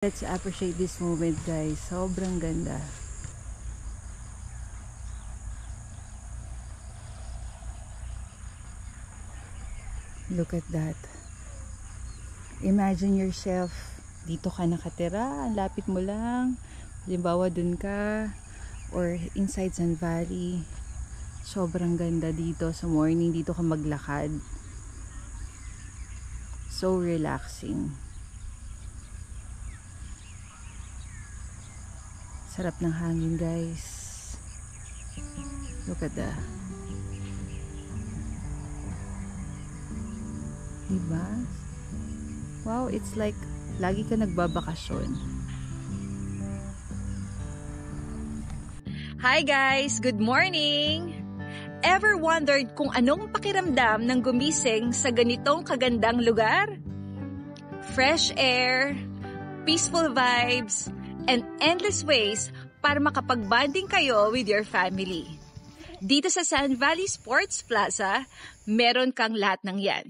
Let's appreciate this moment, guys. Sobrang ganda. Look at that. Imagine yourself, dito ka nakatira, ang lapit mo lang. Halimbawa dun ka, or inside Sun Valley. Sobrang ganda dito sa morning, dito ka maglakad. So relaxing. Sarap ng hangin, guys. Look at that. Diba? Wow, it's like lagi ka nagbabakasyon. Hi guys! Good morning! Ever wondered kung anong pakiramdam ng gumising sa ganitong kagandang lugar? Fresh air, peaceful vibes, and endless ways para makapag-bonding kayo with your family. Dito sa Sun Valley Sports Plaza, meron kang lahat ng yan.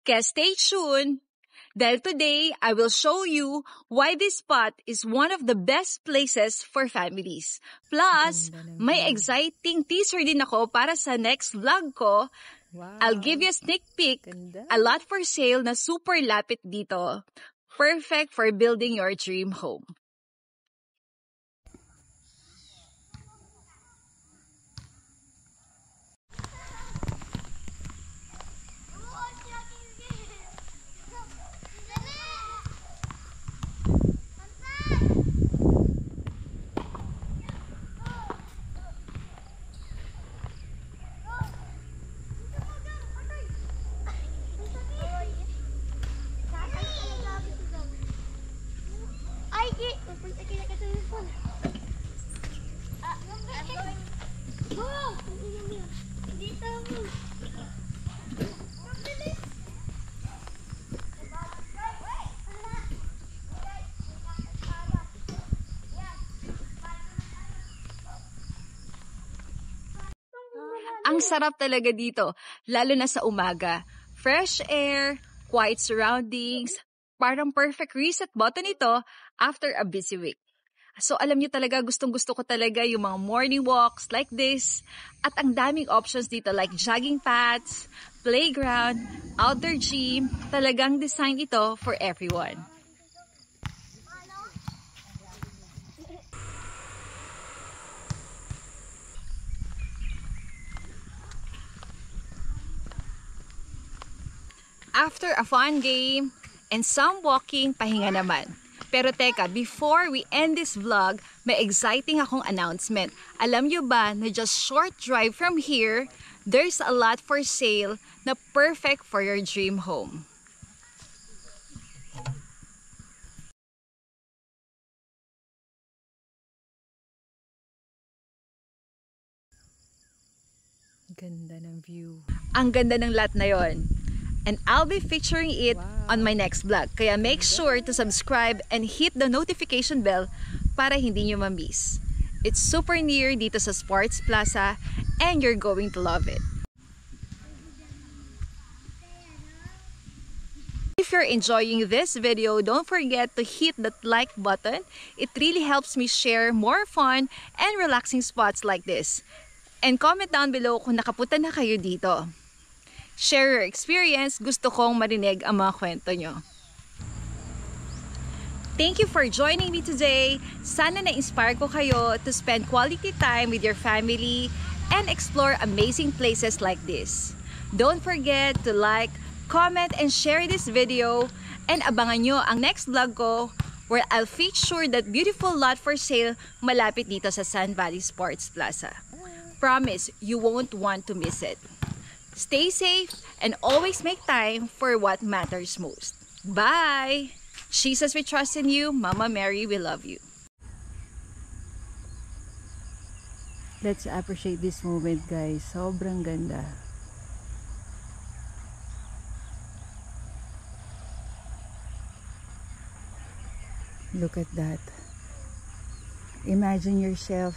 Kaya stay tuned, dahil today I will show you why this spot is one of the best places for families. Plus, may exciting teaser din ako para sa next vlog ko. Wow. I'll give you a sneak peek, Ganda. a lot for sale na super lapit dito. Perfect for building your dream home. Ang sarap talaga dito, lalo na sa umaga. Fresh air, quiet surroundings, parang perfect reset button ito after a busy week. So alam niyo talaga, gustong-gusto ko talaga yung mga morning walks like this. At ang daming options dito like jogging paths, playground, outdoor gym. Talagang design ito for everyone. After a fun game and some walking, pahinga naman. Pero teka, before we end this vlog, may exciting akong announcement. Alam nyo ba na just short drive from here, there's a lot for sale na perfect for your dream home. Ganda ng view. Ang ganda ng lot na yon. And I'll be featuring it on my next vlog. Kaya make sure to subscribe and hit the notification bell para hindi nyo ma-miss. It's super near dito sa Sports Plaza and you're going to love it. If you're enjoying this video, don't forget to hit that like button. It really helps me share more fun and relaxing spots like this. And comment down below kung nakapunta na kayo dito. Share your experience. Gusto kong marinig ang mga kwento nyo. Thank you for joining me today. Sana na-inspire ko kayo to spend quality time with your family and explore amazing places like this. Don't forget to like, comment, and share this video. And abangan nyo ang next vlog ko where I'll feature that beautiful lot for sale malapit dito sa Sun Valley Sports Plaza. Promise, you won't want to miss it. Stay safe and always make time for what matters most. Bye! Jesus, we trust in you. Mama Mary, we love you. Let's appreciate this moment, guys. Sobrang ganda. Look at that. Imagine yourself,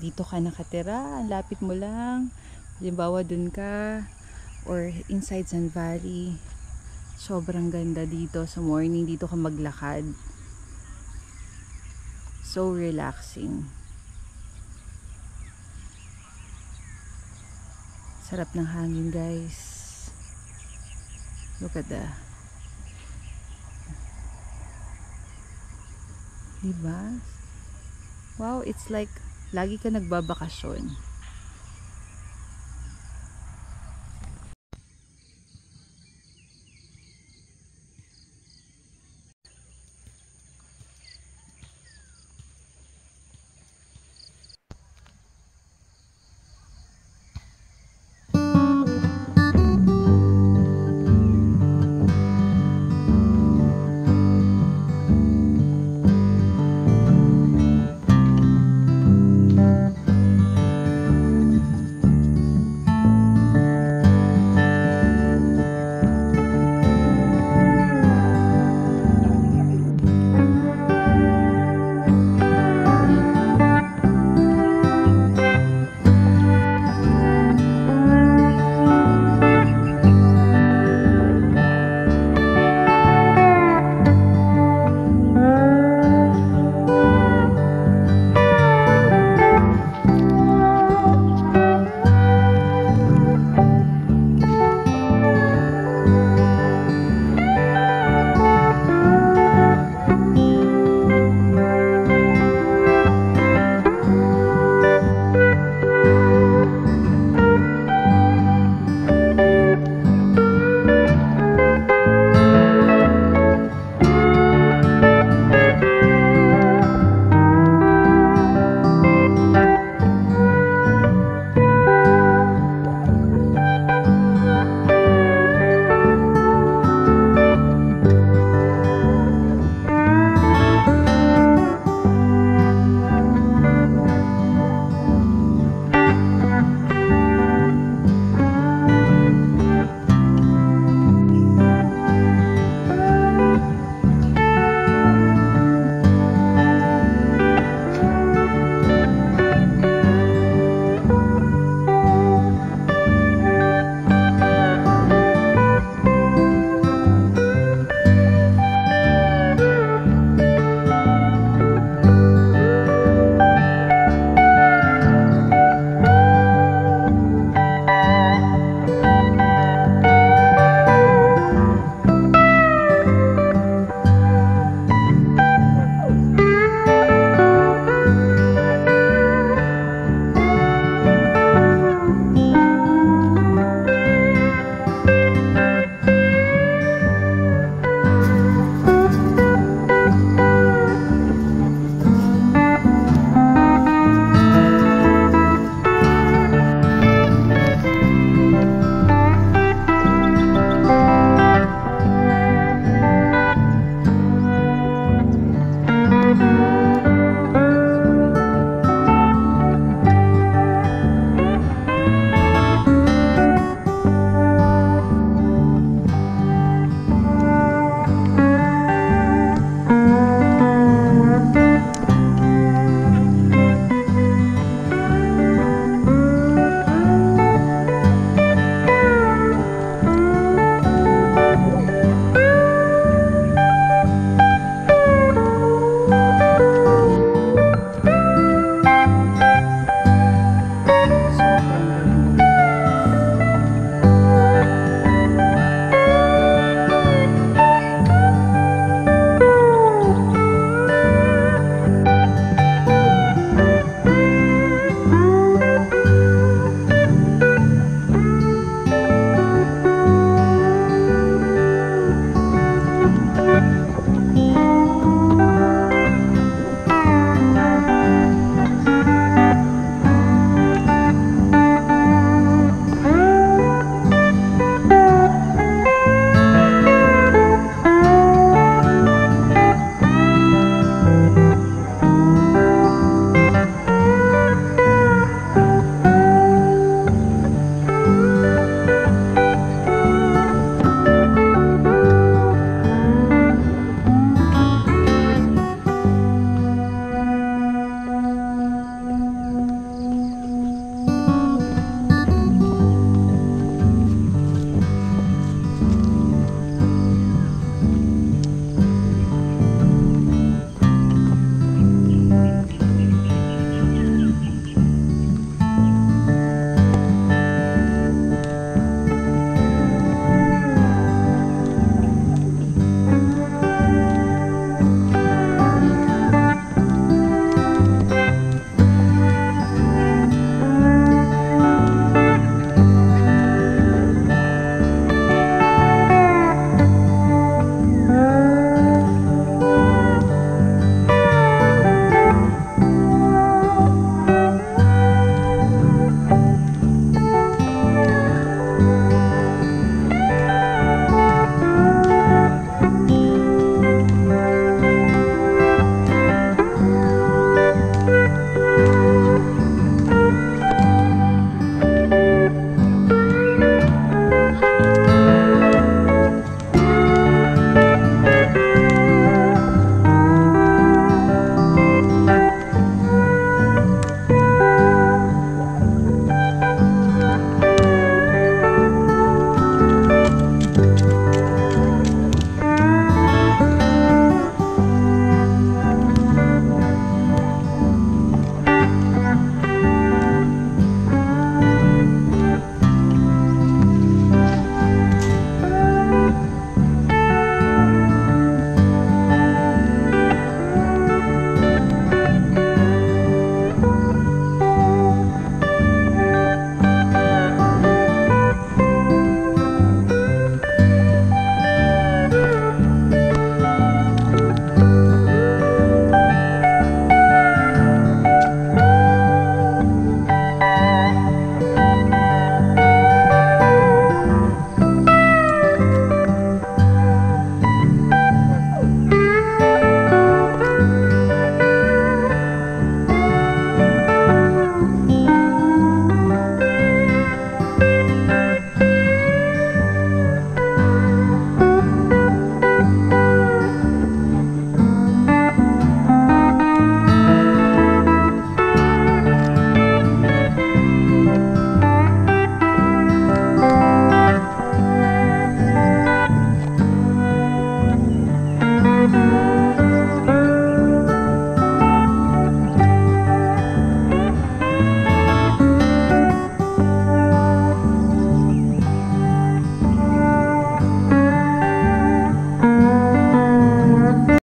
dito ka nakatira, ang lapit mo lang. Halimbawa dun ka, or inside Sun Valley. Sobrang ganda dito sa morning, dito ka maglakad. so relaxing. Sarap ng hangin, guys. Look at the... Diba? Wow, it's like lagi ka nagbabakasyon.